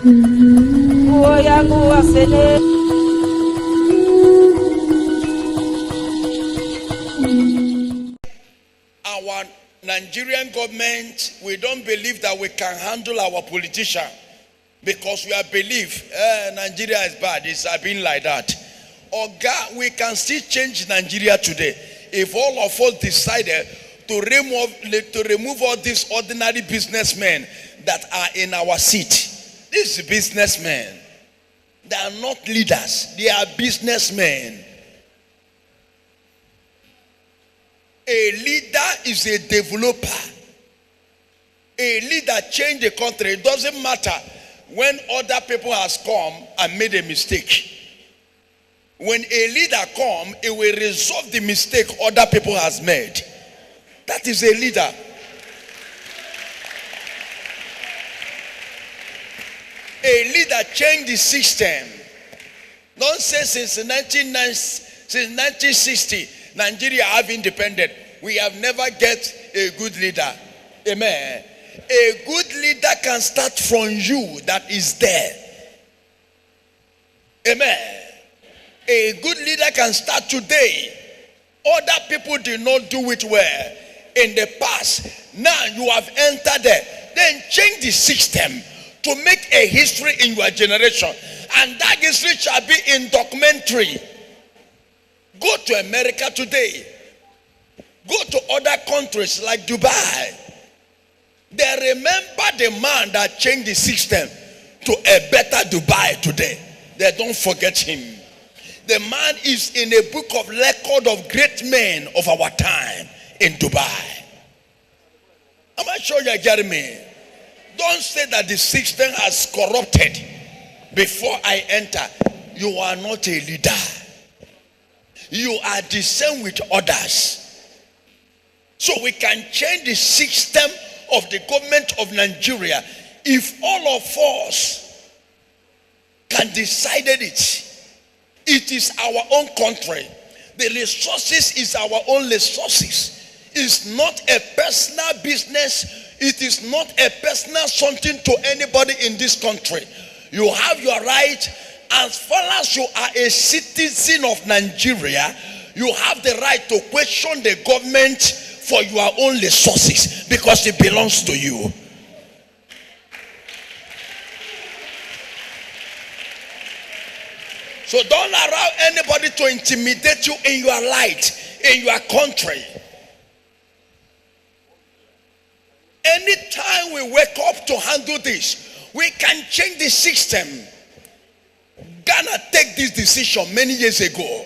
Our Nigerian government, we don't believe that we can handle our politician because we believe Nigeria is bad. It's been like that. God, we can still change Nigeria today if all of us decided to remove all these ordinary businessmen that are in our seat. These businessmen, they are not leaders, they are businessmen. A leader is a developer. A leader change the country. It doesn't matter when other people has come and made a mistake. When a leader come, it will resolve the mistake other people has made. That is a leader. A leader change the system. Don't say since 1960 Nigeria have independence. We have never get a good leader. Amen. A good leader can start from you that is there. Amen. A good leader can start today. Other people did not do it well in the past. Now you have entered there. Then change the system to make a history in your generation. And that history shall be in documentary. Go to America today. Go to other countries like Dubai. They remember the man that changed the system to a better Dubai today. They don't forget him. The man is in a book of record of great men of our time in Dubai. Am I sure you're getting me? Don't say that the system has corrupted before I enter. You are not a leader. You are the same with others. So we can change the system of the government of Nigeria if all of us can decide it. It is our own country. The resources is our own resources. It's not a personal business. It is not a personal something to anybody in this country. You have your right. As far as you are a citizen of Nigeria, you have the right to question the government for your own resources because it belongs to you. So don't allow anybody to intimidate you in your light, in your country. Anytime we wake up to handle this, we can change the system. Ghana take this decision many years ago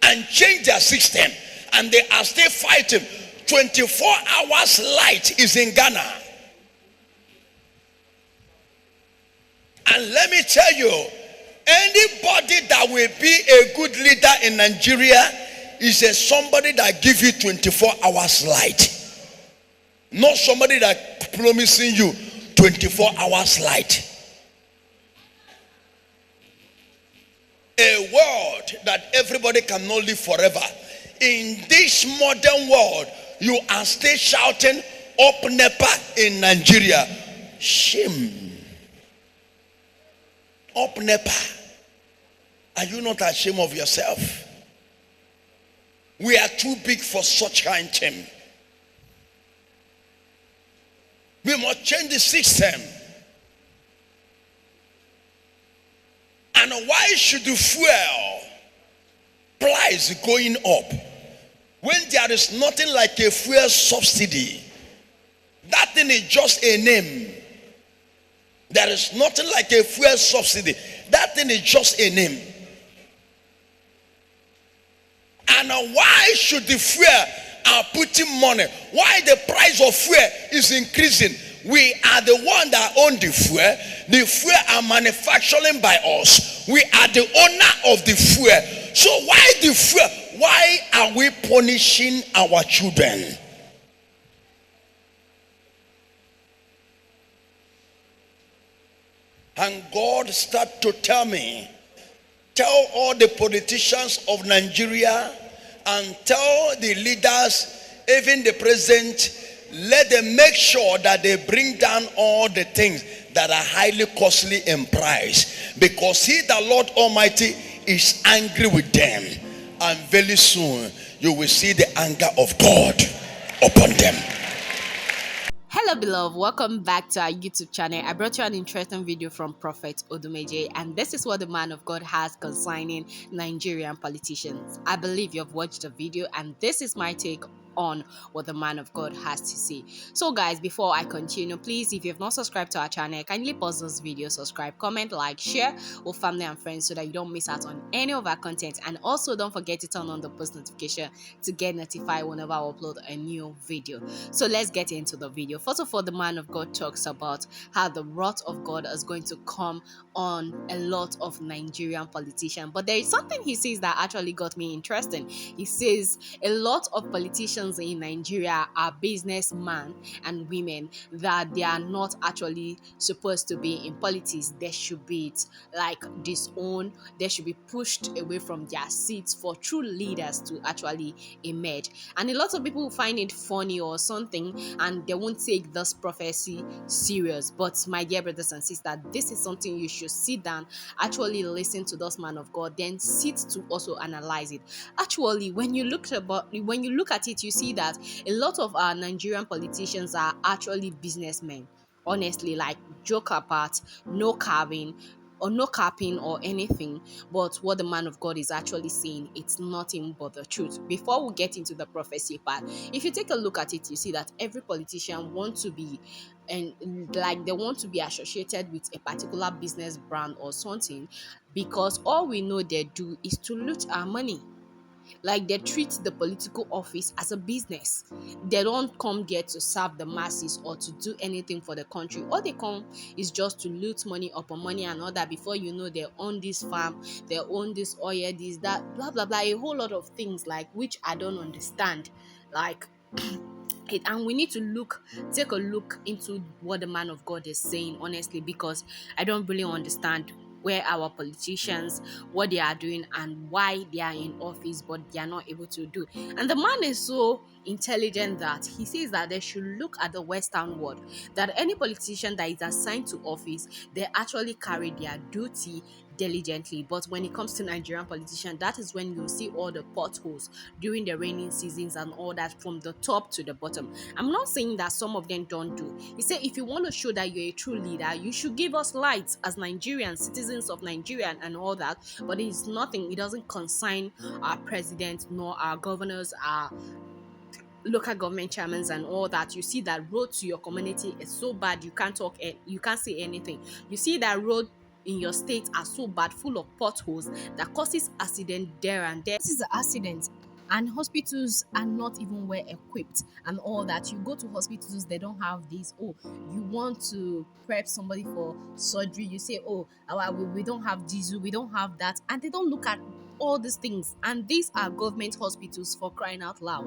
and change their system, and they are still fighting. 24 hours light is in Ghana. And let me tell you, anybody that will be a good leader in Nigeria is somebody that gives you 24 hours light. Not somebody that promising you 24 hours light. A world that everybody cannot live forever. In this modern world, you are still shouting up NEPA in Nigeria. Shame. Up NEPA. Are you not ashamed of yourself? We are too big for such kind of thing. We must change the system. And why should the fuel price going up when there is nothing like a fuel subsidy? That thing is just a name. There is nothing like a fuel subsidy. That thing is just a name. And why should the fuel are putting money? Why the price of fuel is increasing? We are the one that own the fuel. The fuel are manufacturing by us. We are the owner of the fuel. So why the fuel? Why are we punishing our children? And God started to tell me, tell all the politicians of Nigeria and tell the leaders, even the president, let them make sure that they bring down all the things that are highly costly in price, because he, the Lord Almighty, is angry with them, and very soon you will see the anger of God upon them. Hello, beloved. Welcome back to our YouTube channel. I brought you an interesting video from Prophet Odumeje, and this is what the man of God has concerning Nigerian politicians. I believe you've watched the video, and this is my take on what the man of God has to say. So, guys, before I continue, please, if you've not subscribed to our channel, kindly pause this video, subscribe, comment, like, share with family and friends so that you don't miss out on any of our content. And also, don't forget to turn on the post notification to get notified whenever I upload a new video. So let's get into the video. First of all, the man of God talks about how the wrath of God is going to come on a lot of Nigerian politicians. But there is something he says that actually got me interested. He says a lot of politicians in Nigeria are businessmen and women, that they are not actually supposed to be in politics. They should be like disowned. They should be pushed away from their seats for true leaders to actually emerge. And a lot of people find it funny or something, and they won't take this prophecy serious. But my dear brothers and sisters, this is something you should sit down, actually listen to this man of God, then sit to also analyze it. Actually, when you look at it, you see that a lot of our Nigerian politicians are actually businessmen. Honestly, like, joke apart, no carving or no capping or anything, but what the man of God is actually saying, it's nothing but the truth. Before we get into the prophecy part, if you take a look at it, you see that every politician wants to be, and like, they want to be associated with a particular business brand or something, because all we know they do is to loot our money. Like, they treat the political office as a business. They don't come there to serve the masses or to do anything for the country. All they come is just to loot money upon money and all that. Before you know, they own this farm, they own this oil, this, that, blah, blah, blah. A whole lot of things, like, which I don't understand. Like, it, and we need to take a look into what the man of God is saying, honestly, because I don't really understand where our politicians, what they are doing and why they are in office but they are not able to do. And the man is so intelligent that he says that they should look at the western world, that any politician that is assigned to office, they actually carry their duty diligently. But when it comes to Nigerian politicians, that is when you see all the potholes during the raining seasons and all that, from the top to the bottom. I'm not saying that some of them don't do. He said, if you want to show that you're a true leader, you should give us lights as Nigerians, citizens of Nigeria and all that. But it's nothing, it doesn't concern our president nor our governors, our local government chairmen and all that. You see that road to your community is so bad, you can't talk, you can't say anything. You see that road in your state are so bad, full of potholes, that causes accident there and there. This is the accident, and hospitals are not even well equipped and all that. You go to hospitals, they don't have this. Oh, you want to prep somebody for surgery, you say, oh, we don't have diesel, we don't have that, and they don't look at all these things. And these are government hospitals, for crying out loud.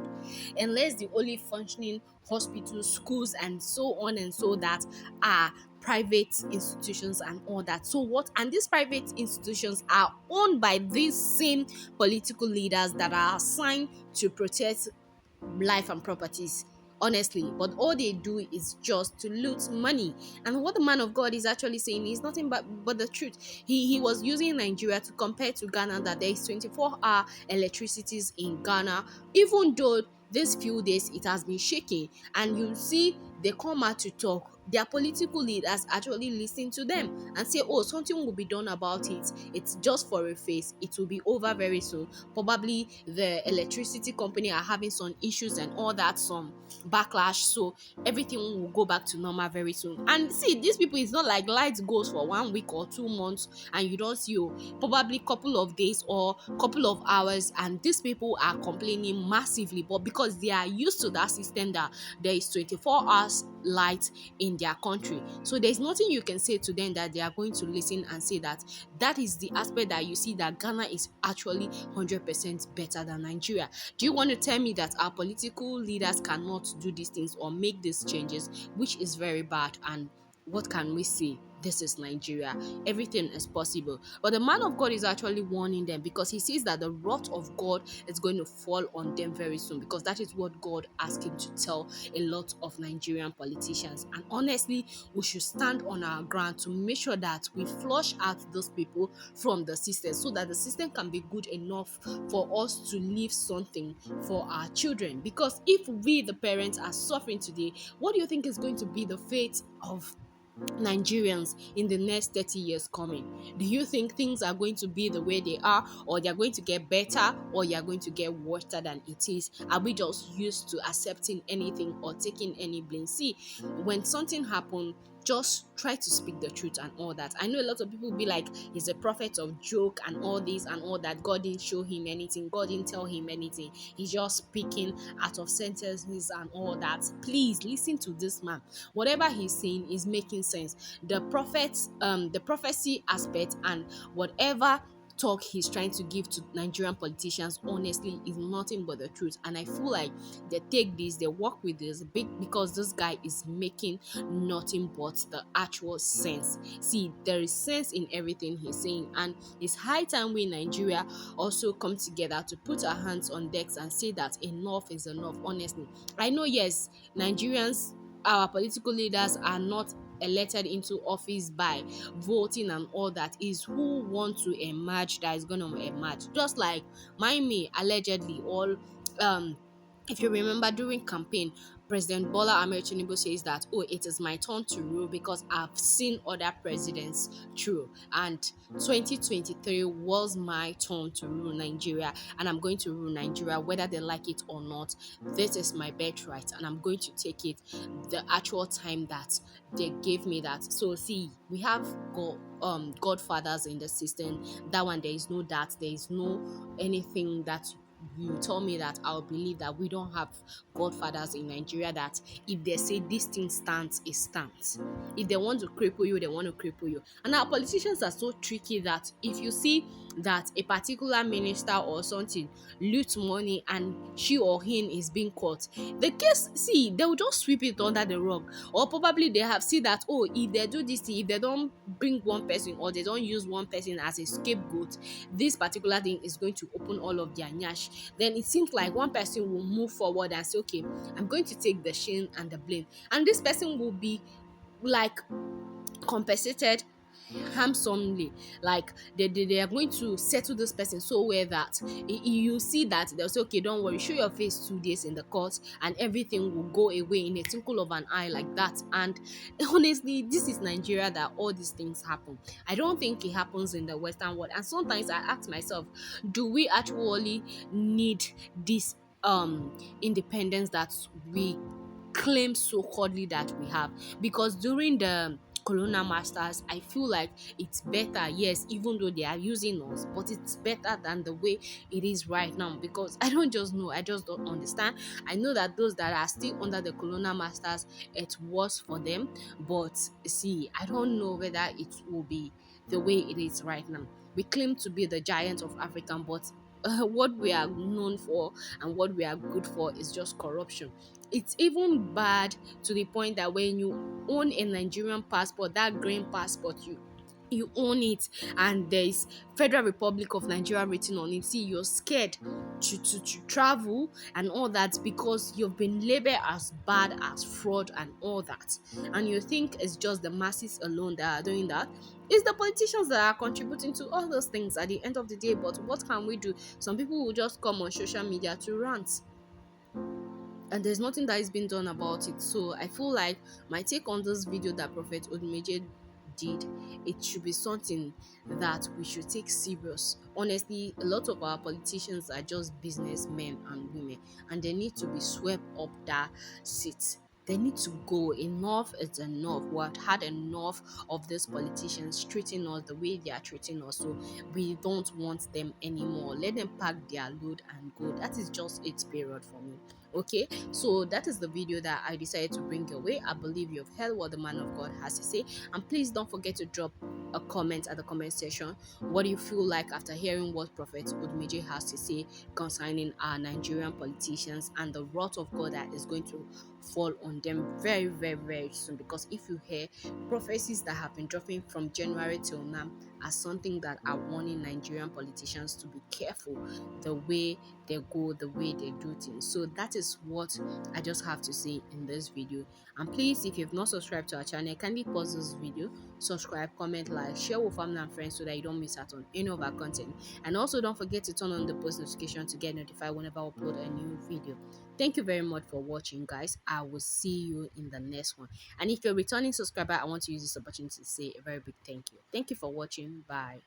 Unless the only functioning hospitals, schools and so on and so that are private institutions and all that. So what? And these private institutions are owned by these same political leaders that are assigned to protect life and properties, honestly. But all they do is just to loot money. And what the man of God is actually saying is nothing but the truth. He was using Nigeria to compare to Ghana, that there is 24-hour electricities in Ghana, even though these few days it has been shaking. And you see, they come out to talk, their political leaders actually listen to them and say, oh, something will be done about it, it's just for a phase, it will be over very soon. Probably the electricity company are having some issues and all that, some backlash, so everything will go back to normal very soon. And see, these people, it's not like lights goes for 1 week or 2 months and you don't see, oh, probably couple of days or couple of hours, and these people are complaining massively. But because they are used to that system, that there is 24 hours light in their country, so there's nothing you can say to them that they are going to listen and say that. That is the aspect that you see, that Ghana is actually 100% better than Nigeria. Do you want to tell me that our political leaders cannot do these things or make these changes, which is very bad? And what can we say? this is Nigeria. Everything is possible. But the man of God is actually warning them because he sees that the wrath of God is going to fall on them very soon, because that is what God asked him to tell a lot of Nigerian politicians. And honestly, we should stand on our ground to make sure that we flush out those people from the system, so that the system can be good enough for us to leave something for our children. Because if we, the parents, are suffering today, what do you think is going to be the fate of Nigerians in the next 30 years coming? Do you think things are going to be the way they are, or they are going to get better, or they are going to get worse than it is? Are we just used to accepting anything or taking any blame? See, when something happened, just try to speak the truth and all that. I know a lot of people will be like, he's a prophet of joke and all this and all that. God didn't show him anything, God didn't tell him anything. He's just speaking out of sentences and all that. Please listen to this man. Whatever he's saying is making sense. The prophecy aspect and whatever talk he's trying to give to Nigerian politicians, honestly, is nothing but the truth. And I feel like they take this, they work with this big, because this guy is making nothing but the actual sense. See, there is sense in everything he's saying, and it's high time we in Nigeria also come together to put our hands on decks and say that enough is enough. Honestly, I know, yes, Nigerians, our political leaders are not elected into office by voting and all that. Is who want to emerge that is going to emerge. Just like, mind me, allegedly, all um if you remember during campaign, President Bola Ahmed Tinubu says that, oh, it is my turn to rule because I've seen other presidents through, and 2023 was my turn to rule Nigeria, and I'm going to rule Nigeria whether they like it or not. This is my birthright, and I'm going to take it the actual time that they gave me that. So see, we have godfathers in the system. That one, there is no doubt, there is no anything that you tell me that I'll believe that we don't have godfathers in Nigeria, that if they say this thing stands, it stands. If they want to cripple you, they want to cripple you. And our politicians are so tricky that if you see that a particular minister or something loot money and she or him is being caught, the case, see, they will just sweep it under the rug. Or probably they have seen that, oh, if they do this thing, if they don't bring one person or they don't use one person as a scapegoat, this particular thing is going to open all of their nyash. Then it seems like one person will move forward and say, okay, I'm going to take the shame and the blame, and this person will be like compensated handsomely. Like they are going to settle this person so well that you see that they'll say, okay, don't worry, show your face 2 days in the court and everything will go away in a twinkle of an eye, like that. And honestly, this is Nigeria that all these things happen. I don't think it happens in the Western world. And sometimes I ask myself, do we actually need this independence that we claim so called that we have? Because during the colonial masters, I feel like it's better, yes, even though they are using us, but it's better than the way it is right now. Because I don't just know, I just don't understand. I know that those that are still under the colonial masters, it's worse for them, but see, I don't know whether it will be the way it is right now. We claim to be the giant of African, but what we are known for and what we are good for is just corruption. It's even bad to the point that when you own a Nigerian passport, that green passport, you own it, and there is Federal Republic of Nigeria written on it. See, you're scared to travel and all that because you've been labeled as bad, as fraud and all that. And you think it's just the masses alone that are doing that. It's the politicians that are contributing to all those things at the end of the day. But what can we do? Some people will just come on social media to rant, and there's nothing that is being done about it. So I feel like my take on this video that Prophet Odumeje did, it should be something that we should take serious. Honestly, a lot of our politicians are just businessmen and women, and they need to be swept up that seat. They need to go. Enough is enough. We have had enough of these politicians treating us the way they are treating us. So we don't want them anymore. Let them pack their load and go. That is just it, period, for me. Okay, so that is the video that I decided to bring your way. I believe you've heard what the man of God has to say, and please don't forget to drop a comment at the comment section. What do you feel like after hearing what Prophet Odumeje has to say concerning our Nigerian politicians and the wrath of God that is going to fall on them very, very, very soon? Because if you hear prophecies that have been dropping from January till now as something that are warning Nigerian politicians to be careful the way they go, the way they do things. So that is what I just have to say in this video. And please, if you've not subscribed to our channel, kindly pause this video, subscribe, comment, like, share with family and friends so that you don't miss out on any of our content. And also don't forget to turn on the post notification to get notified whenever I upload a new video. Thank you very much for watching, guys. I will see you in the next one. And if you're a returning subscriber, I want to use this opportunity to say a very big thank you. Thank you for watching. Bye.